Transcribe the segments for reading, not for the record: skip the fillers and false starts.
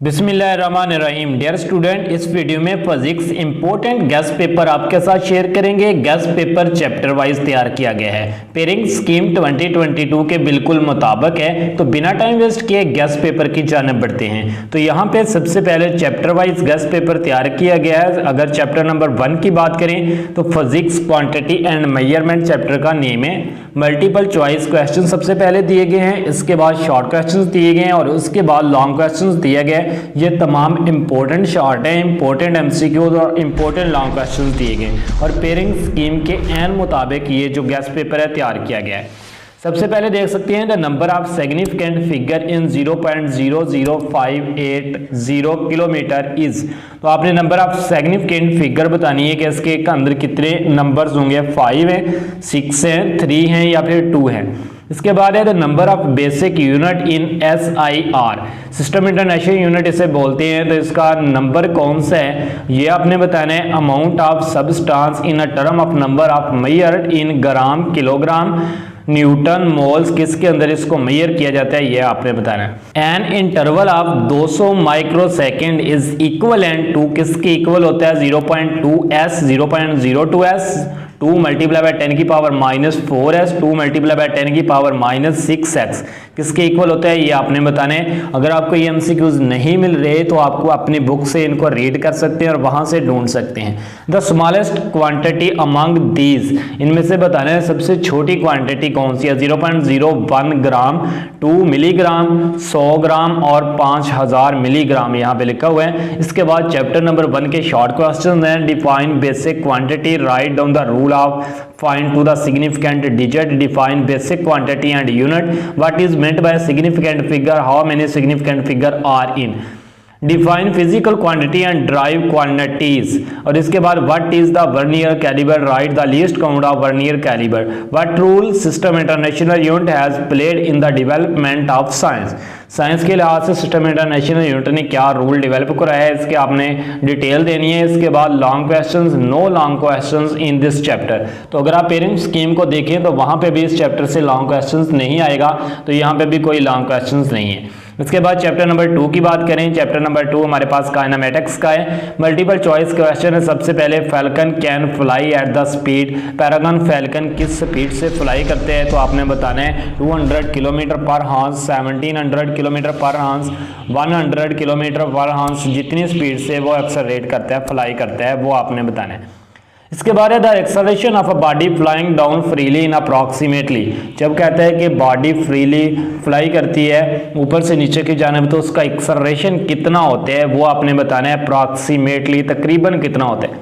बिस्मिल्लाहिर्रहमानिर्रहीम। Dear student, इस video में फिजिक्स इंपॉर्टेंट गेस्ट पेपर आपके साथ शेयर करेंगे। गेस्ट पेपर चैप्टर वाइज तैयार किया गया है, पेयरिंग स्कीम 2022 के बिल्कुल मुताबिक है। तो बिना टाइम वेस्ट किए गेस्ट पेपर की जानिब बढ़ते हैं। तो यहाँ पे सबसे पहले चैप्टर वाइज गेस्ट पेपर तैयार किया गया है। अगर चैप्टर नंबर 1 की बात करें तो physics quantity and measurement chapter का नेम है। मल्टीपल चॉइस क्वेश्चन सबसे पहले दिए गए हैं, इसके बाद शॉर्ट क्वेश्चन दिए गए हैं और उसके बाद लॉन्ग क्वेश्चन दिया गया है। ये तमाम इंपॉर्टेंट शॉर्ट है, इंपॉर्टेंट एमसीक्यूज और इंपॉर्टेंट लॉन्ग क्वेश्चंस दिए गए और पेयरिंग स्कीम के एन मुताबिक ये जो गेस्ट पेपर है तैयार किया गया है। सबसे पहले देख सकते हैं the number of significant figure in 0.00580 kilometre is. तो आपने नंबर ऑफ सिग्निफिकेंट फिगर बतानी है कि इसके अंदर कितने नंबर्स होंगे, 5 है, 6 है, 3 है या फिर 2 है। इसके बाद है the number of basic unit in SIR, system international unit इसे बोलते हैं। तो इसका नंबर कौन सा है ये आपने बताना है। Amount of substance in a term of number of measured in gram, kilogram, Newton, moles, किसके अंदर इसको मेजर किया जाता है ये आपने बताना है। An interval of 200 microsecond is equivalent to, किसके इक्वल होता है, 0.2s, 0.02s, 2 मल्टीप्लाई बाय 10 की पावर -4s, 2 मल्टीप्लाई बाय 10 की पावर -6x किसके इक्वल होता है ये आपने बताने। अगर आपको ये एमसीक्यूज नहीं मिल रहे तो आपको अपनी बुक से इनको रीड कर सकते हैं और वहां से ढूंढ सकते हैं। The smallest quantity among these, इनमें से बताना है सबसे छोटी क्वांटिटी कौन सी है। 0.01 ग्राम, 2 मिलीग्राम, 100 ग्राम और 5000 मिलीग्राम यहाँ पे लिखा हुआ है। इसके बाद चैप्टर नंबर 1 के शॉर्ट क्वेश्चन हैं। Define basic quantity, write down the rule of find to the significant digit, define basic quantity and unit, what is meant by significant figure, how many significant figure are in, define physical quantity and derive quantities। और इसके बाद what is the vernier caliber, write the least count of vernier caliber, what role system international unit has played in the development of science, science के लिहाज से system international unit ने क्या rule develop कराया है इसके आपने डिटेल देनी है। इसके बाद long questions, no long questions in this chapter. तो अगर आप पेयरिंग स्कीम को देखें तो वहां पे भी इस चैप्टर से लॉन्ग क्वेश्चंस नहीं आएगा, तो यहाँ पे भी कोई लॉन्ग क्वेश्चंस नहीं है। इसके बाद चैप्टर नंबर 2 की बात करें, चैप्टर नंबर 2 हमारे पास काइनेमेटिक्स का है। मल्टीपल चॉइस क्वेश्चन है। सबसे पहले falcon can fly at the speed, paragon falcon किस स्पीड से फ्लाई करते हैं तो आपने बताना है 200 kilometre per horse, 1700 kilometre per horse, 100 kilometre per horse, जितनी स्पीड से वो एक्सेलरेट करता है, फ्लाई करता है, वो आपने बताना है। इसके बाद है the acceleration of a body flying down freely in approximately, जब कहता है कि बॉडी फ्रीली फ्लाई करती है ऊपर से नीचे की जानिब तो उसका एक्सेलरेशन कितना होता है वो आपने बताना है। अप्रॉक्सीमेटली तकरीबन कितना होता है।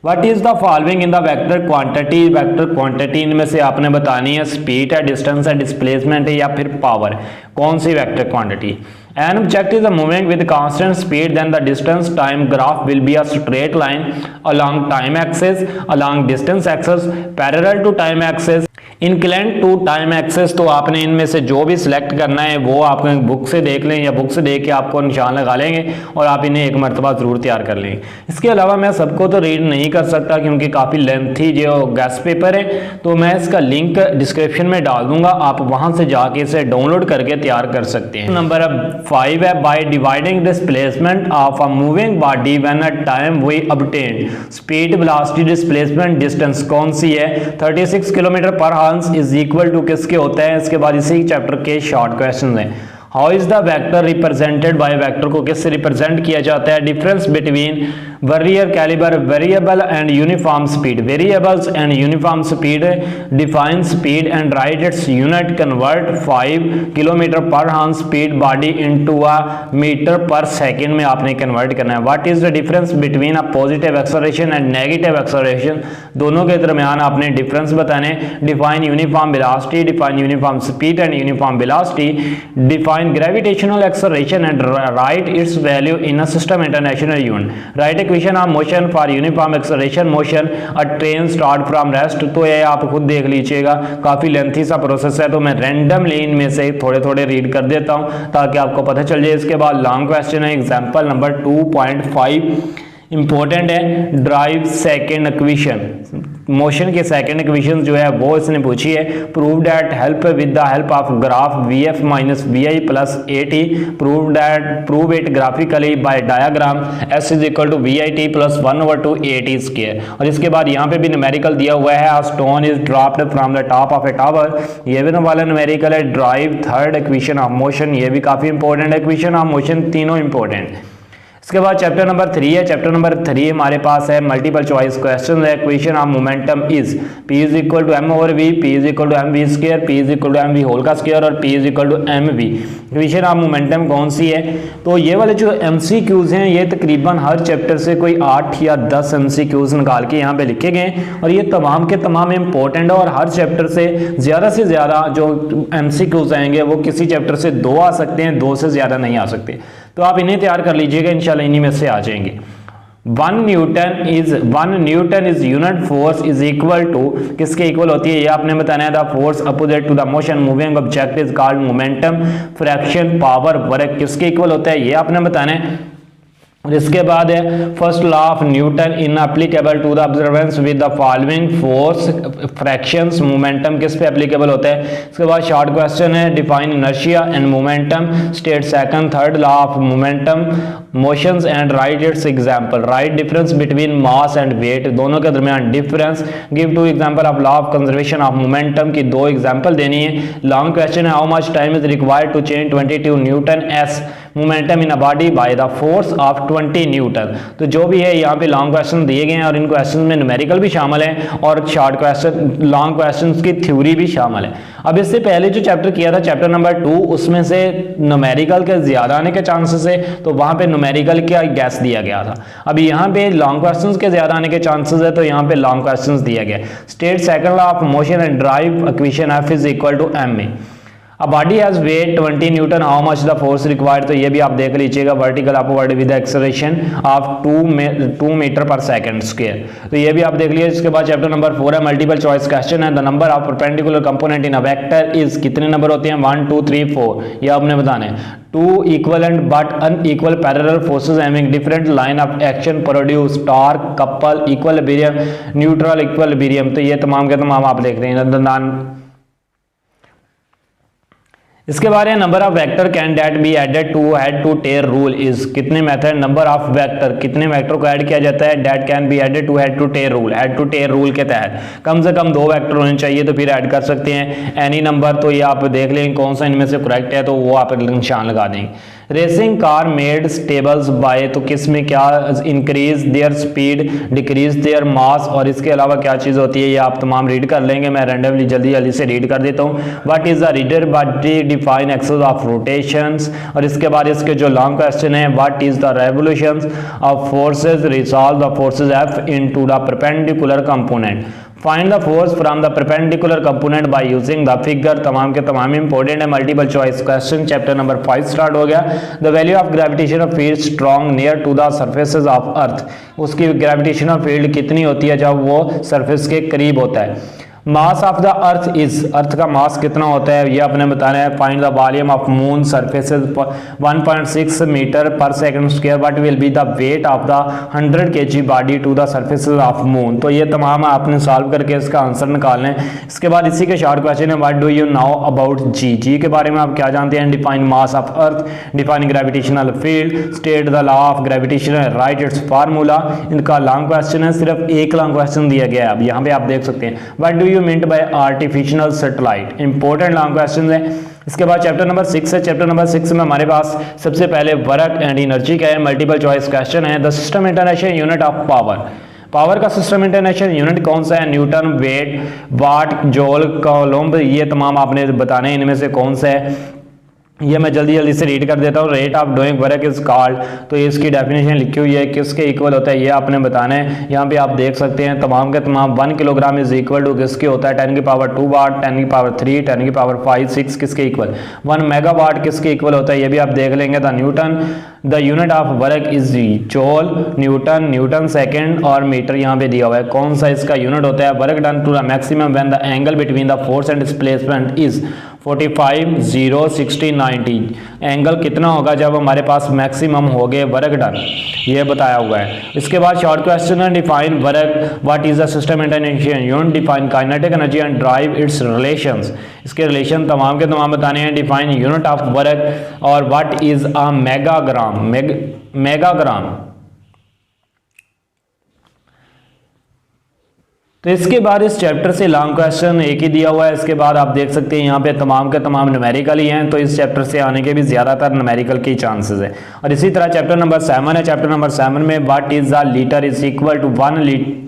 What is the following in the vector quantity, vector quantity इनमें से आपने बतानी है। स्पीड है, डिस्टेंस है, डिस्प्लेसमेंट है या फिर पावर, कौन सी vector quantity. An object is moving with constant speed, then the distance time graph will be a straight line along time axis, along distance axis, parallel to time axis, inclined to time axis। तो आपने इनमें से जो भी select करना है वो आप बुक से देख लें या बुक से देख के आपको निशान लगा लेंगे और आप इन्हें एक मरतबा जरूर तैयार कर लेंगे। इसके अलावा मैं सबको तो रीड नहीं कर सकता क्योंकि काफ़ी लेंथी जो गेस्ट पेपर है, तो मैं इसका लिंक डिस्क्रिप्शन में डाल दूंगा, आप वहां से जाके इसे डाउनलोड करके तैयार कर सकते हैं। नंबर 5 है by dividing displacement of a moving body when a time we obtain, speed, velocity, displacement, distance कौन सी है। 36 kilometre per horse is equal to किसके होता है। इसके बाद इसी चैप्टर के शॉर्ट क्वेश्चन हैं। How is the vector represented by, vector को किससे रिप्रेजेंट किया जाता है। Difference between vernier calliper, variable and uniform speed, variables and uniform speed, define speed and write its unit, convert 5 kilometre per hour speed body into a metre per second में आपने convert करना है। What is the difference between a positive acceleration and negative acceleration, दोनों के दरमियान आपने difference बताने। Define uniform velocity, define uniform speed and uniform velocity, define gravitational acceleration and write its value in a system international unit, write equation of motion for uniform acceleration motion, a train start from rest। तो ये आप खुद देख लीजिएगा, काफी lengthy सा process है, तो मैं रैंडमली इनमें से थोड़े थोड़े रीड कर देता हूं ताकि आपको पता चल जाए। इसके बाद लॉन्ग क्वेश्चन है, एग्जांपल नंबर 2.5 इंपॉर्टेंट है, ड्राइव सेकेंड इक्वेशन। मोशन के सेकंड इक्वेशन जो है वो इसने पूछी है। Prove that help with the help of graph vf minus vi plus at prove it graphically by diagram s is equal to vit plus 1/2 at square. और इसके बाद यहाँ पे भी न्यूमेरिकल दिया हुआ है, stone is dropped from the top of A tower, ये भी वाला न्यूमेरिकल है। Drive third equation of motion, ये भी काफी इंपॉर्टेंट है। इक्वेशन ऑफ मोशन तीनों इंपॉर्टेंट। इसके बाद चैप्टर नंबर 3 है। चैप्टर नंबर 3 हमारे पास है मल्टीपल चॉइस क्वेश्चन है। Equation of momentum is p is equal to m over v, p is equal to mv square, p is equal to mv whole का square और p is equal to mv। Equation of momentum कौन सी है? तो ये वाले जो MCQs हैं ये तकरीबन हर चैप्टर से कोई 8 या 10 MCQs निकाल के यहाँ पे लिखे गए और ये तमाम के तमाम इंपॉर्टेंट है। और हर चैप्टर से ज़्यादा जो MCQs आएंगे वो किसी चैप्टर से 2 आ सकते हैं, 2 से ज़्यादा नहीं आ सकते। तो आप इन्हें तैयार कर लीजिएगा, इंशाल्लाह इन्हीं में से आ जाएंगे। 1 newton is unit force is equal to, किसके इक्वल होती है ये आपने बताना है। The force opposite to the motion moving object is called momentum friction power work, किसके इक्वल होता है ये आपने बताना है। और इसके बाद है first law of Newton in applicable to the observers with the following force frictions, momentum किस पे एप्लीकेबल होता है। इसके बाद शॉर्ट क्वेश्चन है define inertia and momentum, state second third law of momentum motions and write its example, write difference between mass and weight, दोनों के दरमियान difference, give 2 example of law of conservation of momentum की 2 example देनी है। Long question है how much time is required to change 22 newtons momentum in a body by the force of 20 newton. तो जो भी है यहाँ पे लॉन्ग क्वेश्चन दिए गए हैं और इन क्वेश्चन में न्यूमेरिकल भी शामिल है और शॉर्ट क्वेश्चन लॉन्ग क्वेश्चंस की थ्योरी भी शामिल है। अब इससे पहले जो चैप्टर किया था चैप्टर नंबर 2, उसमें से न्यूमेरिकल के ज्यादा आने के चांसेस है, तो वहां पे न्यूमेरिकल का गैस दिया गया था। अब यहाँ पे लॉन्ग क्वेश्चंस के ज्यादा आने के चांसेस है, तो यहाँ पे लॉन्ग क्वेश्चंस दिया गया। State second law of motion and derive equation F is equal to ma। A body has weight 20 newton, how much the force required, तो ये भी आप देख लीजिएगा। Vertical upward with acceleration of 2 metre per second square, तो ये भी आप देख लीजिए। इसके बाद चैप्टर नंबर 4 है मल्टीपल चॉइस क्वेश्चन है। The number of perpendicular component in a vector is, कितने नंबर होते हैं 1 2 3 4, ये आपने बताना है। 2 equivalent but unequal parallel forces having different line of action produce torque, couple, equilibrium, neutral equilibrium, तो ये तमाम के तमाम आप देख रहे हैं। इसके बारे में number of vector can that be added to head to tail rule is, कितने मेथड नंबर ऑफ वेक्टर, कितने वेक्टर को ऐड किया जाता है that can be added to head to tail rule, head to tail rule के तहत कम से कम 2 vector होने चाहिए तो फिर ऐड कर सकते हैं। एनी नंबर, तो ये आप देख लेंगे कौन सा इनमें से करेक्ट है, तो वो आप निशान लगा देंगे। Racing car made stables by, तो किस में क्या increase their speed, decrease their mass, और इसके अलावा क्या चीज होती है ये आप तमाम रीड कर लेंगे। मैं रैंडमली जल्दी से रीड कर देता हूँ। What is the reader body define axis of rotations, और इसके बाद इसके जो लॉन्ग क्वेश्चन है what is the revolutions of forces, resolve the forces F into the perpendicular component, find the force from the perpendicular component by using the figure, तमाम के तमाम important है। Multiple choice question chapter number 5 start हो गया। The value of gravitational field strong near to the surfaces of earth, उसकी gravitational field कितनी होती है जब वो सरफेस के करीब होता है। Mass of the earth is, earth का मास कितना होता है ये आपने बताना है। Find the volume of moon surfaces 1.6 metre per second square, what will be the weight of the 100 kg body to the surfaces of moon, तो ये तमाम आपने सॉल्व करके इसका आंसर निकालना है। इसके बाद इसी के शॉर्ट क्वेश्चन है what do you know about G, G के बारे में आप क्या जानते हैं। Define mass of earth, define gravitational field, state the law of gravitation, write its formula. इनका लॉन्ग क्वेश्चन है, सिर्फ एक लॉन्ग क्वेश्चन दिया गया है। अब यहाँ पे आप देख सकते हैं what do you mean by artificial satellite, important long question है। इसके बाद चैप्टर नंबर 6 है। चैप्टर नंबर 6 में हमारे पास सबसे पहले वर्क एंड एनर्जी का है, मल्टीपल चॉइस क्वेश्चन है। The system international unit of power, power का सिस्टम इंटरनेशनल यूनिट कौन सा है, न्यूटन, वेट, वाट, जूल, कूलम्ब, ये तमाम आपने बताने हैं इनमें से कौन सा है। ये मैं जल्दी से रीड कर देता हूँ। Rate of doing work is called, तो ये इसकी डेफिनेशन लिखी हुई है, किसके इक्वल होता है ये आपने बताना है। यहाँ पे आप देख सकते हैं तमाम के तमाम 1 किलोग्राम इज इक्वल टू किसके होता है 10 की पावर 2 वाट, 10 की पावर 3, 10 की पावर 5, 6 किसके इक्वल 1 मेगावाट किसके इक्वल होता है ये भी आप देख लेंगे। The Newton, the unit of work is joule, Newton, Newton second और मीटर यहाँ पे दिया हुआ है। कौन सा इसका यूनिट होता है। Work done to the maximum when the angle between the force and displacement is 45, 0, 60, 90 angle कितना होगा जब हमारे पास मैक्सिमम हो गए वर्क डन, ये बताया हुआ है। इसके बाद शॉर्ट क्वेश्चन है define work, what is the system international unit, define kinetic energy and drive it's relations, इसके रिलेशन तमाम के तमाम बताने हैं। डिफाइन यूनिट ऑफ वर्क और what is a megagram, megagram. तो इसके बाद इस चैप्टर से लॉन्ग क्वेश्चन एक ही दिया हुआ है। इसके बाद आप देख सकते हैं यहाँ पे तमाम के तमाम न्यूमेरिकल ही हैं, तो इस चैप्टर से आने के भी ज़्यादातर न्यूमेरिकल के चांसेस है। और इसी तरह चैप्टर नंबर 7 है। चैप्टर नंबर 7 में what is a litre is equal to 1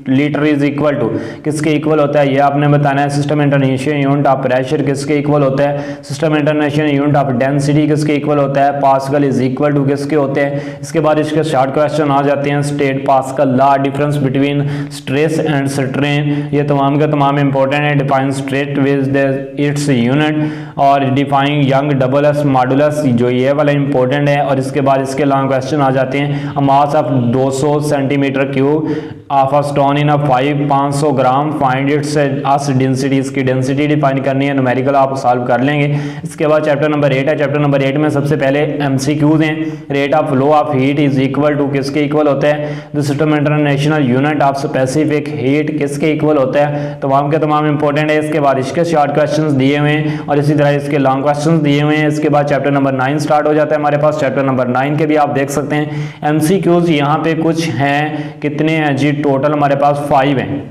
litre is equal to, किसके इक्वल होता है ये आपने बताना है। System international unit of pressure किसके इक्वल होता है। System international unit of density किसके इक्वल होता है। पास्कल इज इक्वल टू किसके होते हैं। इसके बाद इसके शॉर्ट क्वेश्चन आ जाते हैं। State pascal law, difference between stress and strain, ये तमाम का तमाम इंपॉर्टेंट है। Define straight with its unit और डिफाइन यंग डबलस मॉडुलस, जो ये वाला इंपॉर्टेंट है। और इसके बाद इसके लॉन्ग क्वेश्चन आ जाते हैं। Mass of 200 centimetre cube of a stone in a 500 gram, find it's us density, इसकी डेंसिटी डिफाइन करनी है। न्यूमेरिकल आप सॉल्व कर लेंगे। इसके बाद चैप्टर नंबर 8 है। चैप्टर नंबर 8 में सबसे पहले एमसीक्यूज हैं। Rate of flow of heat is equal to किसके इक्वल होता है। The system international unit of specific heat किसके इक्वल होता है। तमाम के तमाम इंपॉर्टेंट है। इसके बाद इसके शॉर्ट क्वेश्चंस दिए हुए हैं और इसी तरह इसके लॉन्ग क्वेश्चंस दिए हुए हैं। इसके बाद चैप्टर नंबर 9 स्टार्ट हो जाता है हमारे पास। चैप्टर नंबर 9 के भी आप देख सकते हैं एमसीक्यूज यहाँ पे कुछ हैं, कितने हैं जी, टोटल हमारे पास 5 हैं।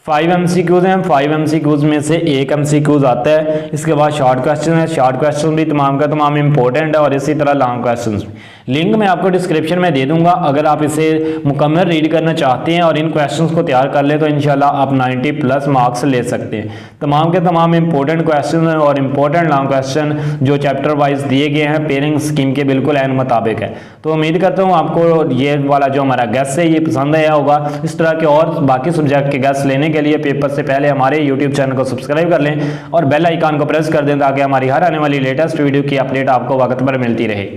5 एमसीक्यूज हैं। 5 एमसीक्यूज में से एक एमसीक्यूज आता है। इसके बाद शॉर्ट क्वेश्चन है। शॉर्ट क्वेश्चन भी तमाम का तमाम इंपॉर्टेंट है और इसी तरह लॉन्ग क्वेश्चन। लिंक मैं आपको डिस्क्रिप्शन में दे दूंगा, अगर आप इसे मुकम्मल रीड करना चाहते हैं और इन क्वेश्चंस को तैयार कर ले तो इंशाल्लाह आप 90+ मार्क्स ले सकते हैं। तमाम के तमाम इंपॉर्टेंट क्वेश्चन और इंपॉर्टेंट लॉन्ग क्वेश्चन जो चैप्टर वाइज दिए गए हैं पेयरिंग स्कीम के बिल्कुल एन मुताबिक है। तो उम्मीद करता हूँ आपको ये वाला जो हमारा गेस्ट है ये पसंद आया होगा। इस तरह के और बाकी सब्जेक्ट के गेस्ट लेने के लिए पेपर से पहले हमारे यूट्यूब चैनल को सब्सक्राइब कर लें और बेल आइकन को प्रेस कर दें ताकि हमारी हर आने वाली लेटेस्ट वीडियो की अपडेट आपको वक्त पर मिलती रहे।